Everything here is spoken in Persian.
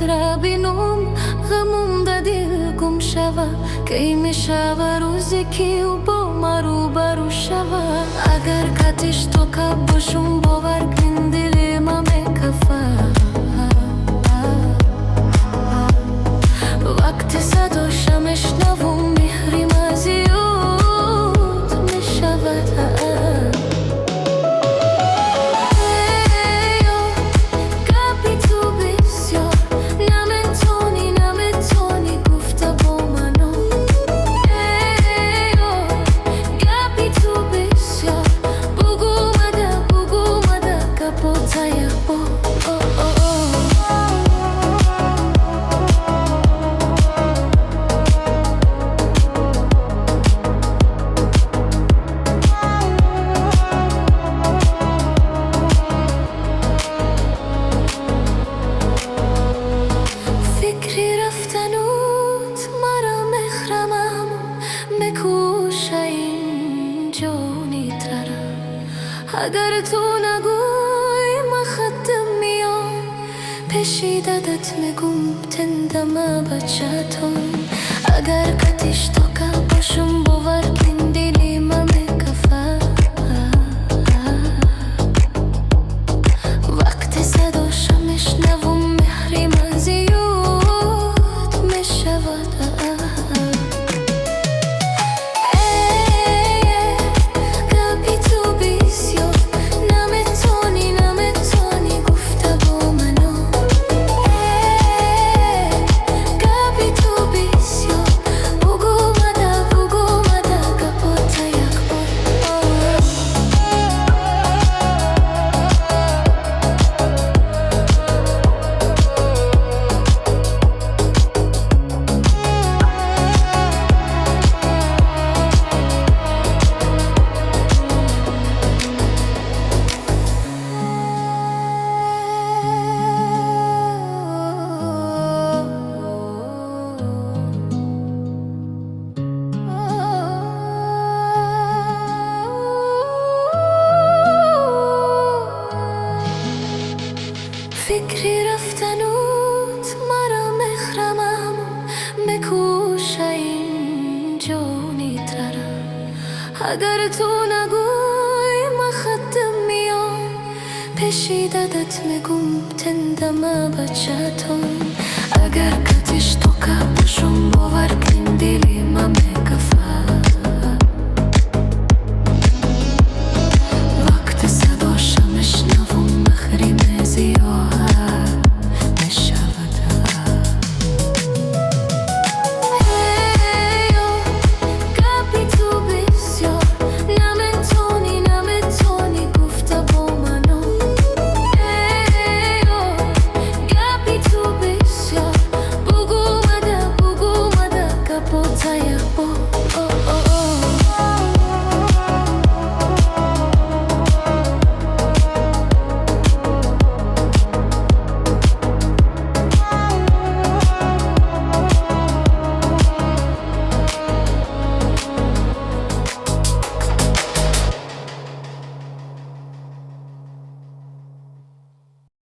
را بینم غمم در دل گم شوه کی میشوه روزی که او با ما روبرو شوه اگر کتش تو کب باشم باور کن دل ما میکفه وقتی صدا شمش نوم مهری ما زیاد میشود اگر تو نگوی ما خطم میام پیشی دادت میگم تندم بچه‌تون اگر کتش تو که باشم باور کن دلی ما میکفه وقتی صدا شمش نوم مهری ما زیاد میشود فکری رفتنوت مرا مخرمم میکوشه این جونی ترم اگر تو نگوی ما خطم میام پیشی دادت میگم تندم بچه‌تون اگر کتش تو که باشم باور کن دلی ما میکفه